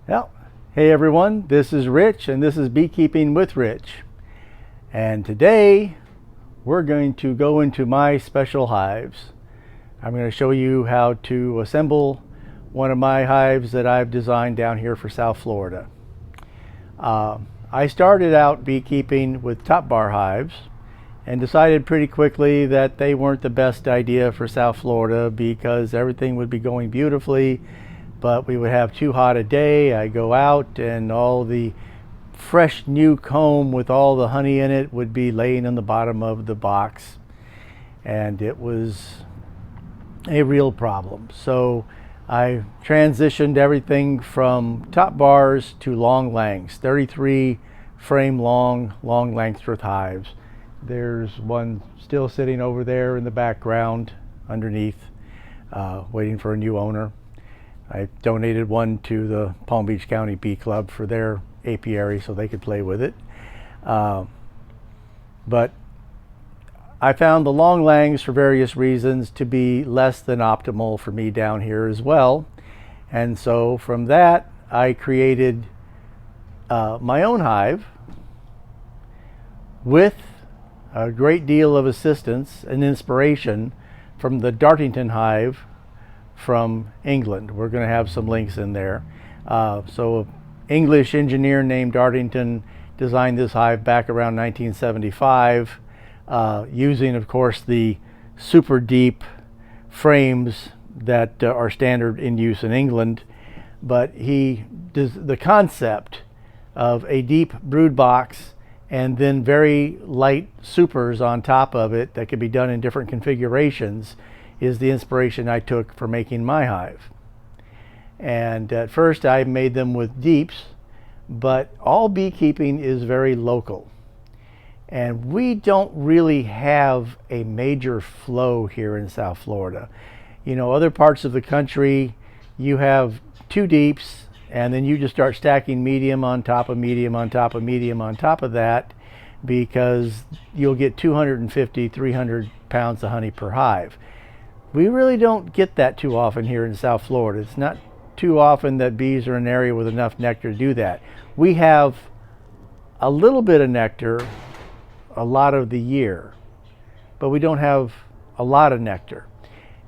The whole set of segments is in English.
Well, hey everyone, this is Rich and this is Beekeeping with Rich. And today we're going to go into my special hives. I'm going to show you how to assemble one of my hives that I've designed down here for South Florida. I started out beekeeping with top bar hives and decided pretty quickly that they weren't the best idea for South Florida because everything would be going beautifully, but we would have too hot a day. I go out and all the fresh new comb with all the honey in it would be laying on the bottom of the box, and it was a real problem. So I transitioned everything from top bars to long langs, 33 frame long Langstroth hives. There's one still sitting over there in the background underneath, waiting for a new owner. I donated one to the Palm Beach County Bee Club for their apiary so they could play with it. But I found the long langs, for various reasons, to be less than optimal for me down here as well. And so from that, I created my own hive with a great deal of assistance and inspiration from the Dartington Hive from England. We're going to have some links in there. So an English engineer named Dartington designed this hive back around 1975, using, of course, the super deep frames that are standard in use in England. But he does the concept of a deep brood box and then very light supers on top of it that could be done in different configurations is the inspiration I took for making my hive. And at first I made them with deeps, but all beekeeping is very local. And we don't really have a major flow here in South Florida. You know, other parts of the country, you have two deeps, and then you just start stacking medium on top of medium on top of medium on top of that, because you'll get 250, 300 pounds of honey per hive. We really don't get that too often here in South Florida. It's not too often that bees are in an area with enough nectar to do that. We have a little bit of nectar a lot of the year, but we don't have a lot of nectar.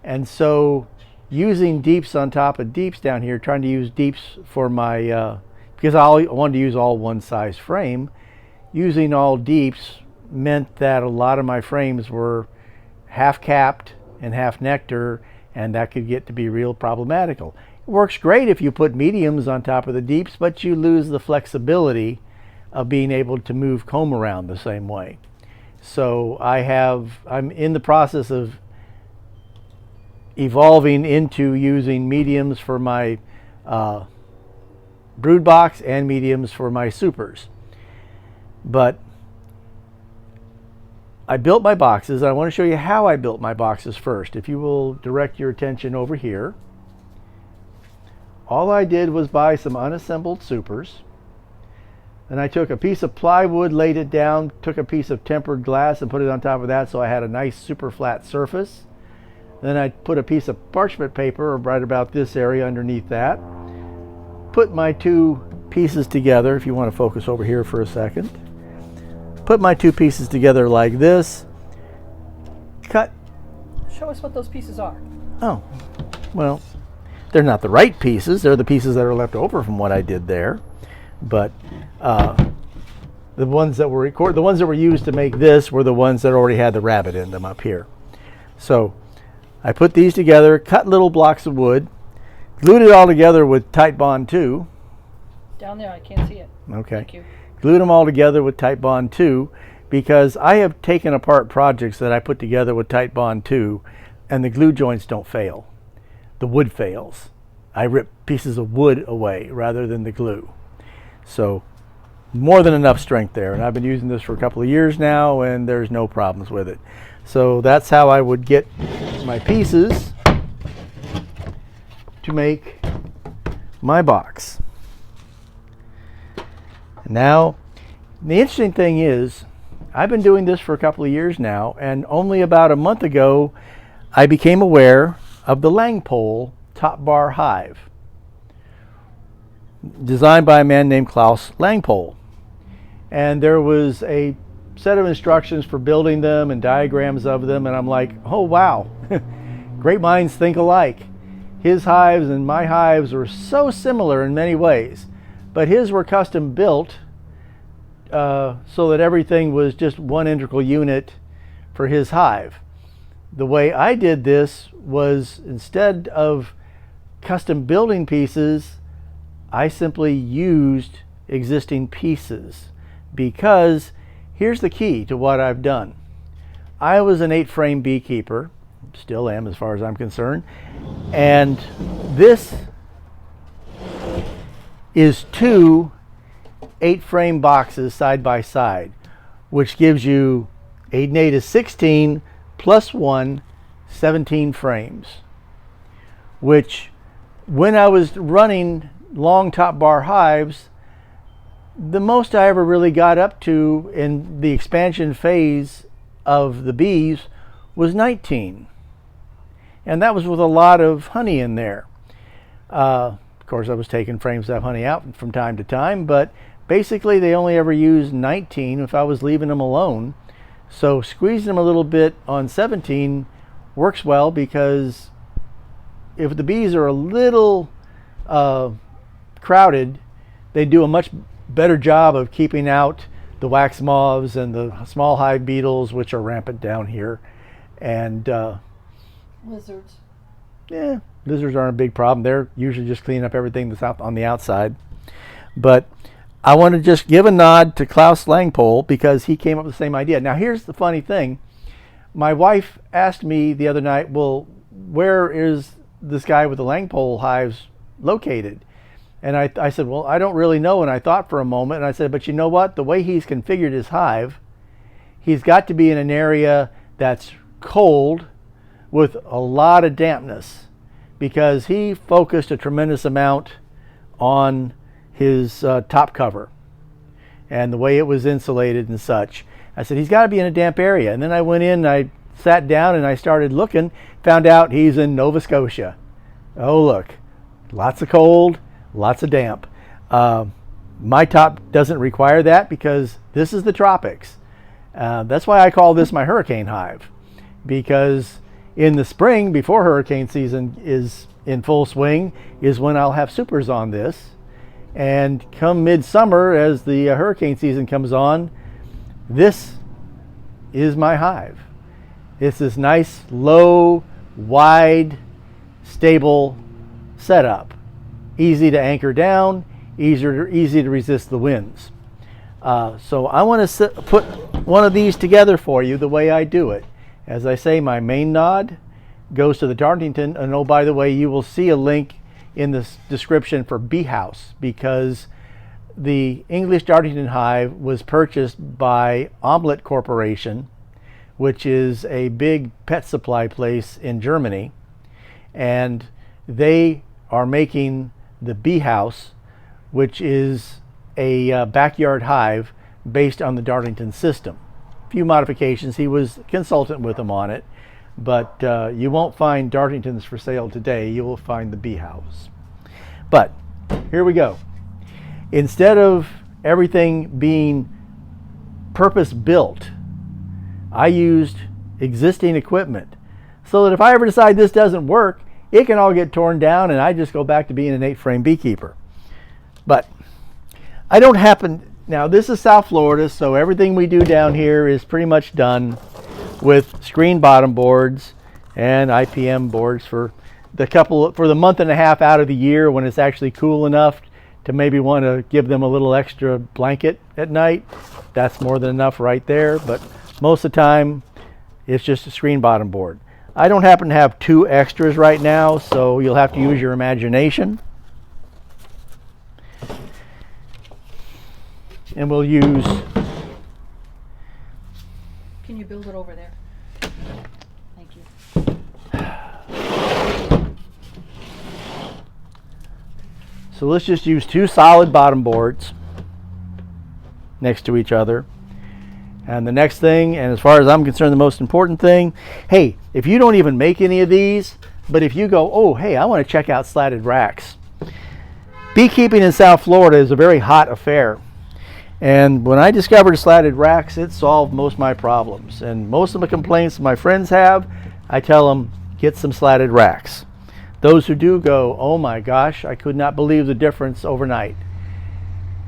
And so using deeps on top of deeps down here, trying to use deeps for my, because I wanted to use all one size frame, using all deeps meant that a lot of my frames were half capped and half nectar, and that could get to be real problematical. It works great if you put mediums on top of the deeps, but you lose the flexibility of being able to move comb around the same way. So I'm in the process of evolving into using mediums for my brood box and mediums for my supers. But I built my boxes. I want to show you how I built my boxes first. If you will direct your attention over here. All I did was buy some unassembled supers. Then I took a piece of plywood, laid it down, took a piece of tempered glass and put it on top of that so I had a nice super flat surface. Then I put a piece of parchment paper right about this area underneath that. Put my two pieces together, if you want to focus over here for a second. Put my two pieces together like this. Cut. Show us what those pieces are. Oh, well, they're not the right pieces. They're the pieces that are left over from what I did there. But the ones that were used to make this were the ones that already had the rabbit in them up here. So I put these together, cut little blocks of wood, glued it all together with Titebond 2. Down there, I can't see it. Okay. Thank you. Glued them all together with Titebond 2 because I have taken apart projects that I put together with Titebond 2 and the glue joints don't fail. The wood fails. I rip pieces of wood away rather than the glue. So more than enough strength there, and I've been using this for a couple of years now and there's no problems with it. So that's how I would get my pieces to make my box. Now, the interesting thing is, I've been doing this for a couple of years now, and only about a month ago, I became aware of the Langpohl top bar hive. designed by a man named Langpohl. And there was a set of instructions for building them and diagrams of them, and I'm like, oh wow, great minds think alike. His hives and my hives were so similar in many ways, but his were custom built so that everything was just one integral unit for his hive. The way I did this was, instead of custom building pieces, I simply used existing pieces, because here's the key to what I've done. I was an 8-frame beekeeper, still am as far as I'm concerned, and this is 2 8-frame boxes side by side, which gives you 8 and 8 is 16 plus 1, 17 frames, which, when I was running long top bar hives, the most I ever really got up to in the expansion phase of the bees was 19. And that was with a lot of honey in there. Of course, I was taking frames of honey out from time to time, but basically they only ever used 19 if I was leaving them alone. So squeezing them a little bit on 17 works well, because if the bees are a little crowded, they do a much better job of keeping out the wax moths and the small hive beetles, which are rampant down here. And lizards. Yeah, lizards aren't a big problem. They're usually just cleaning up everything that's out on the outside. But I want to just give a nod to Klaus Langpohl, because he came up with the same idea. Now here's the funny thing. My wife asked me the other night, well, where is this guy with the Langpohl hives located? And I said, well, I don't really know. And I thought for a moment, and I said, but you know what? The way he's configured his hive, he's got to be in an area that's cold with a lot of dampness, because he focused a tremendous amount on his top cover and the way it was insulated and such. I said, he's got to be in a damp area. And then I went in and I sat down and I started looking, found out he's in Nova Scotia. Oh, look, lots of cold, lots of damp. My top doesn't require that, because this is the tropics. That's why I call this my hurricane hive, because in the spring, before hurricane season is in full swing, is when I'll have supers on this. And come midsummer, as the hurricane season comes on, this is my hive. It's this nice, low, wide, stable setup. Easy to anchor down, easy to resist the winds. So I want to put one of these together for you the way I do it. As I say, my main nod goes to the Dartington, and oh, by the way, you will see a link in the description for Beehaus, because the English Dartington Hive was purchased by Omelette Corporation, which is a big pet supply place in Germany, and they are making the Beehaus, which is a backyard hive based on the Dartington system. A few modifications. He was a consultant with them on it, but you won't find Dartingtons for sale today. You will find the Beehaus. But here we go. Instead of everything being purpose built, I used existing equipment, so that if I ever decide this doesn't work, it can all get torn down and I just go back to being an 8-frame beekeeper. But I don't happen, now this is South Florida, so everything we do down here is pretty much done with screen bottom boards and IPM boards for the month and a half out of the year, when it's actually cool enough to maybe want to give them a little extra blanket at night. That's more than enough right there, but most of the time it's just a screen bottom board. I don't happen to have 2 extras right now, so you'll have to use your imagination. And we'll use... Can you build it over there? Thank you. So let's just use 2 solid bottom boards next to each other. And the next thing, and as far as I'm concerned, the most important thing, hey, if you don't even make any of these, but if you go, oh, hey, I want to check out slatted racks, Beekeeping in South Florida is a very hot affair. And when I discovered slatted racks, it solved most of my problems. And most of the complaints my friends have, I tell them, get some slatted racks. Those who do go, oh my gosh, I could not believe the difference overnight.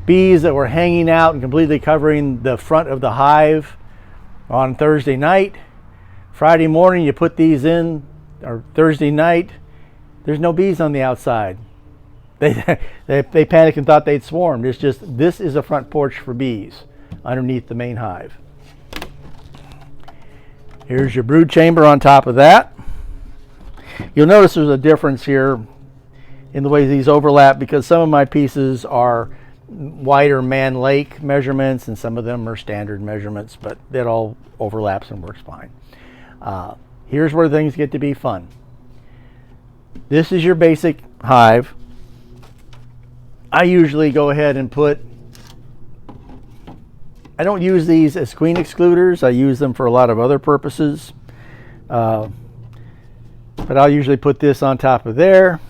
Bees that were hanging out and completely covering the front of the hive on Thursday night. Friday morning you put these in, or Thursday night, there's no bees on the outside. They panicked and thought they'd swarmed. It's just, this is a front porch for bees underneath the main hive. Here's your brood chamber on top of that. You'll notice there's a difference here in the way these overlap, because some of my pieces are wider man lake measurements and some of them are standard measurements, but it all overlaps and works fine. Here's where things get to be fun. This is your basic hive. I usually go ahead and I don't use these as queen excluders. I use them for a lot of other purposes. But I'll usually put this on top of there.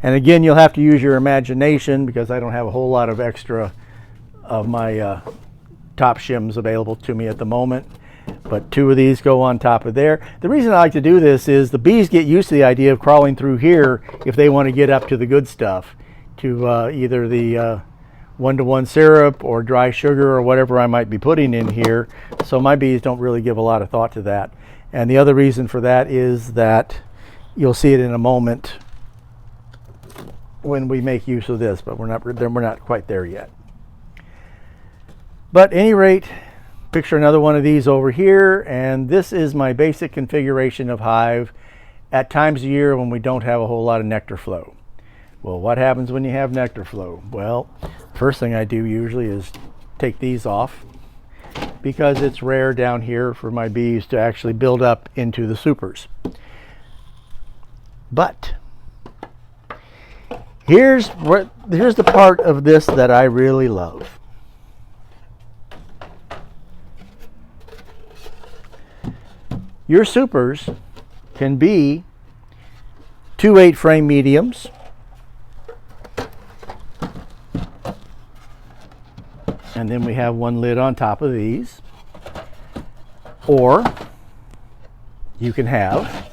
And again, you'll have to use your imagination, because I don't have a whole lot of extra of my top shims available to me at the moment. But 2 of these go on top of there. The reason I like to do this is the bees get used to the idea of crawling through here if they want to get up to the good stuff, to either the 1-to-1 syrup or dry sugar or whatever I might be putting in here. So my bees don't really give a lot of thought to that. And the other reason for that is that you'll see it in a moment when we make use of this, but we're not quite there yet. But at any rate, picture another one of these over here, and this is my basic configuration of hive at times of year when we don't have a whole lot of nectar flow. Well, what happens when you have nectar flow? Well, first thing I do usually is take these off, because it's rare down here for my bees to actually build up into the supers. But here's the part of this that I really love. Your supers can be 2 8-frame mediums, and then we have one lid on top of these, or you can have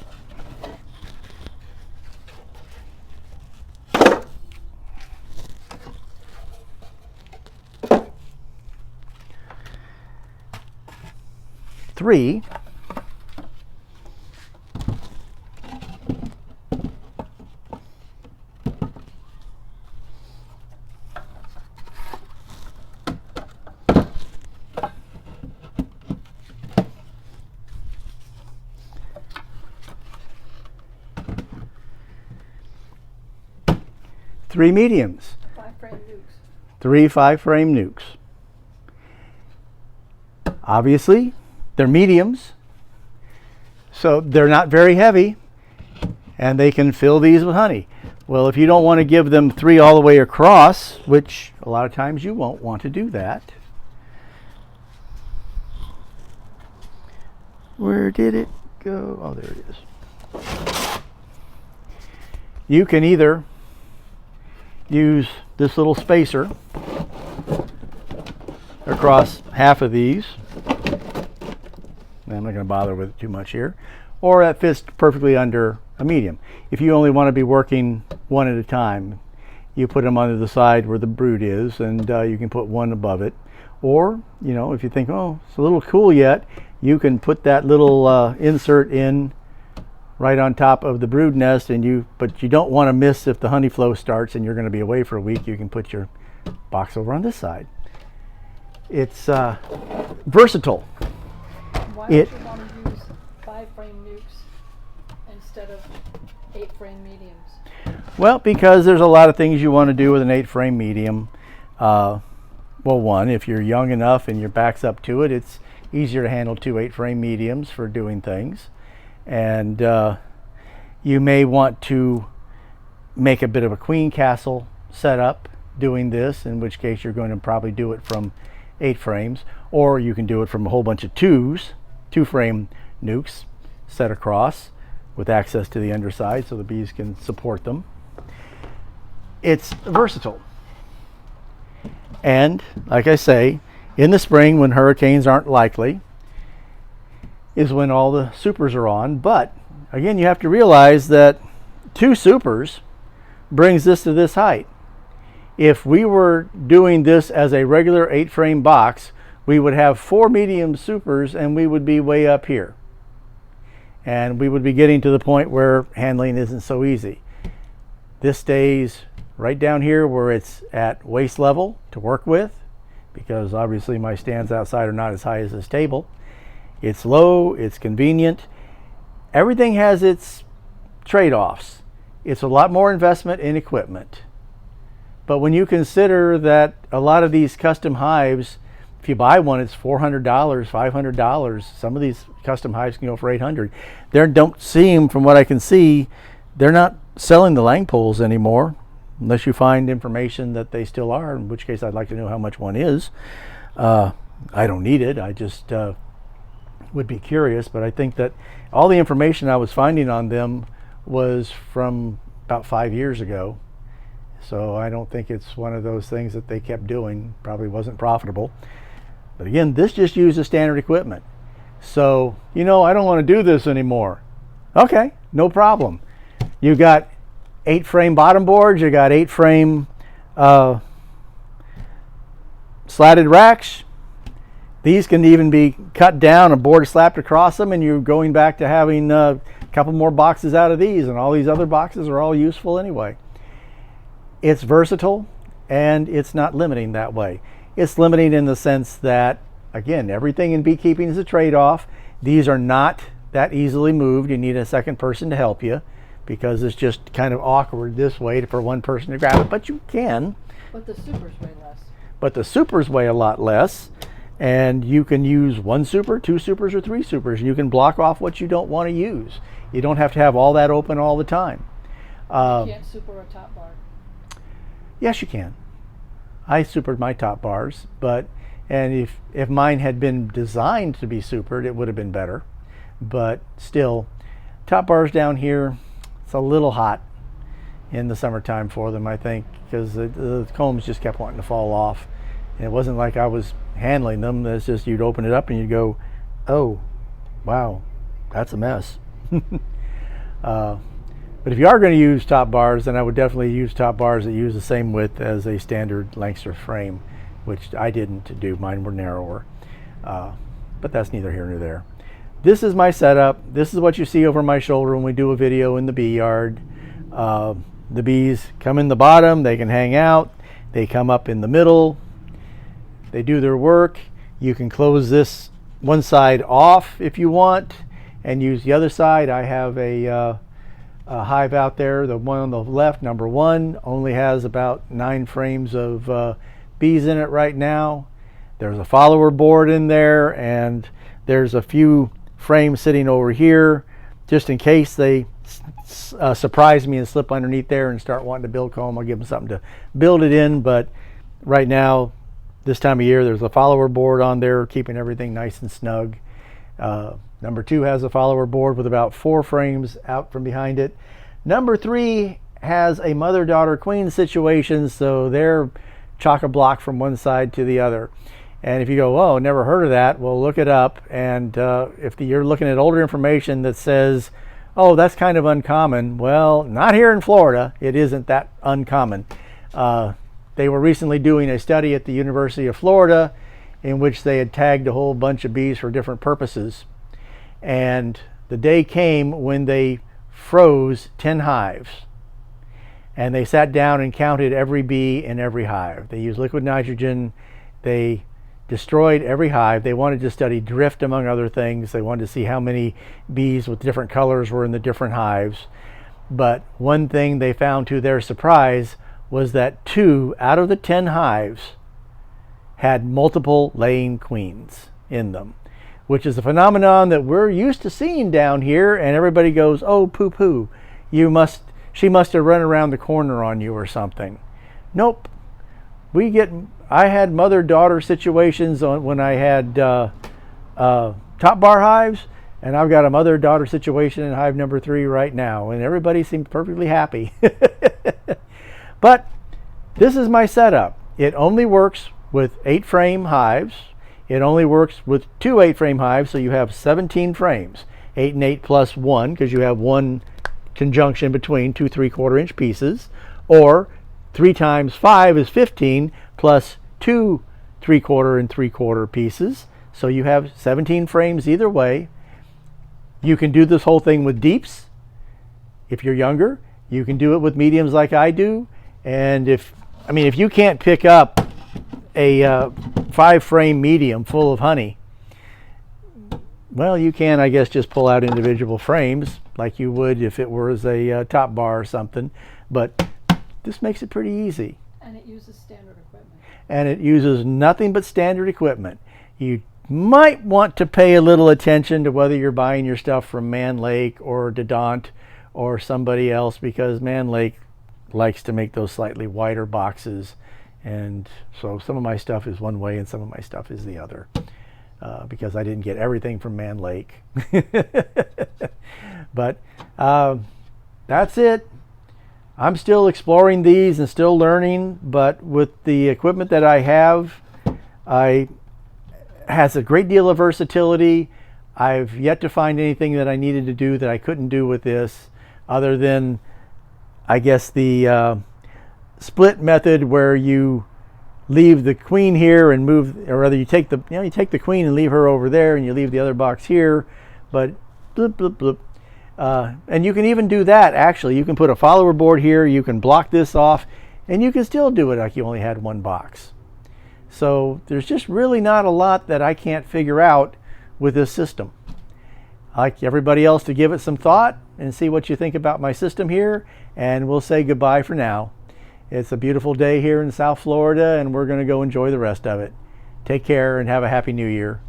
three 3 mediums. 5-frame nukes. 3 5-frame nukes. Obviously, they're mediums, so they're not very heavy, and they can fill these with honey. Well, if you don't want to give them 3 all the way across, which a lot of times you won't want to do that. Where did it go? Oh, there it is. You can either use this little spacer across half of these. I'm not going to bother with it too much here. Or that fits perfectly under a medium. If you only want to be working one at a time, you put them under the side where the brood is, and you can put one above it. Or, you know, if you think, oh, it's a little cool yet, you can put that little insert in right on top of the brood nest, but you don't want to miss if the honey flow starts and you're going to be away for a week. You can put your box over on this side. It's versatile. Why would you want to use 5-frame nukes instead of 8-frame mediums? Well, because there's a lot of things you want to do with an 8-frame medium. Well, one, if you're young enough and your back's up to it, it's easier to handle 2 8-frame mediums for doing things. And you may want to make a bit of a queen castle setup doing this, in which case you're going to probably do it from 8 frames, or you can do it from a whole bunch of 2-frame nukes set across. with access to the underside so the bees can support them. it's versatile. And like I say, in the spring when hurricanes aren't likely is when all the supers are on. But again, you have to realize that 2 supers brings this to this height. If we were doing this as a regular 8-frame box, we would have 4 medium supers and we would be way up here. And we would be getting to the point where handling isn't so easy. This stays right down here where it's at waist level to work with, because obviously my stands outside are not as high as this table. It's low, it's convenient. Everything has its trade-offs. It's a lot more investment in equipment. But when you consider that a lot of these custom hives, if you buy one, it's $400, $500. Some of these custom hives can go for $800. They don't seem, from what I can see, they're not selling the Langpohls anymore, unless you find information that they still are, in which case I'd like to know how much one is. I don't need it. I just would be curious. But I think that all the information I was finding on them was from about 5 years ago. So I don't think it's one of those things that they kept doing. Probably wasn't profitable. But again, this just uses standard equipment. So, I don't want to do this anymore. Okay, no problem. You got 8-frame bottom boards. You got 8-frame slatted racks. These can even be cut down, a board slapped across them, and you're going back to having a couple more boxes out of these, and all these other boxes are all useful anyway. It's versatile, and it's not limiting that way. It's limiting in the sense that, again, everything in beekeeping is a trade-off. These are not that easily moved. You need a second person to help you, because it's just kind of awkward this way for one person to grab it, but you can. But the supers weigh less. But the supers weigh a lot less, and you can use 1 super, 2 supers, or 3 supers. You can block off what you don't want to use. You don't have to have all that open all the time. You can't super a top bar. Yes, you can. I supered my top bars, and if mine had been designed to be supered, it would have been better. But still, top bars down here, it's a little hot in the summertime for them, I think, because the combs just kept wanting to fall off. And it wasn't like I was handling them. It's just you'd open it up and you'd go, oh, wow, that's a mess. But if you are going to use top bars, then I would definitely use top bars that use the same width as a standard Langstroth frame, which I didn't do. Mine were narrower. But that's neither here nor there. This is my setup. This is what you see over my shoulder when we do a video in the bee yard. The bees come in the bottom. They can hang out. They come up in the middle. They do their work. You can close this one side off if you want and use the other side. I have a hive out there. The one on the left, number 1, only has about 9 frames of bees in it right now. There's a follower board in there, and there's a few frames sitting over here just in case they surprise me and slip underneath there and start wanting to build comb. I'll give them something to build it in. But right now, this time of year, there's a follower board on there keeping everything nice and snug. Number 2 has a follower board with about 4 frames out from behind it. Number 3 has a mother-daughter queen situation, so they're chock-a-block from one side to the other. And if you go, oh, never heard of that, well, look it up. And if you're looking at older information that says, oh, that's kind of uncommon, well, not here in Florida. It isn't that uncommon. They were recently doing a study at the University of Florida in which they had tagged a whole bunch of bees for different purposes. And the day came when they froze 10 hives. And they sat down and counted every bee in every hive. They used liquid nitrogen. They destroyed every hive. They wanted to study drift, among other things. They wanted to see how many bees with different colors were in the different hives. But one thing they found to their surprise was that 2 out of the 10 hives had multiple laying queens in them, which is a phenomenon that we're used to seeing down here, and everybody goes, oh, poo-poo, she must have run around the corner on you or something. Nope. I had mother-daughter situations when I had top bar hives, and I've got a mother-daughter situation in hive number 3 right now, and everybody seemed perfectly happy. But this is my setup. It only works with 8 frame hives. It only works with 2 8-frame hives, so you have 17 frames. 8 and 8 plus 1, because you have one conjunction between 2 3/4 inch pieces. Or 3 times 5 is 15 plus 2 3/4 and 3/4 pieces. So you have 17 frames either way. You can do this whole thing with deeps if you're younger. You can do it with mediums like I do. And if you can't pick up a 5-frame medium full of honey, well, you can, I guess, just pull out individual frames like you would if it was a top bar or something. But this makes it pretty easy. And it uses standard equipment. And it uses nothing but standard equipment. You might want to pay a little attention to whether you're buying your stuff from Man Lake or Dodont or somebody else, because Man Lake likes to make those slightly wider boxes. And so some of my stuff is one way and some of my stuff is the other, because I didn't get everything from Man Lake. But that's it. I'm still exploring these and still learning, but with the equipment that I have, has a great deal of versatility. I've yet to find anything that I needed to do that I couldn't do with this, other than, I guess, the split method where you leave the queen here and move, or rather you take the queen and leave her over there, and you leave the other box here. But bloop, bloop, bloop. And you can even do that, actually. You can put a follower board here, you can block this off, and you can still do it like you only had one box. So there's just really not a lot that I can't figure out with this system. I'd like everybody else to give it some thought and see what you think about my system here, and we'll say goodbye for now. It's a beautiful day here in South Florida, and we're going to go enjoy the rest of it. Take care and have a happy new year.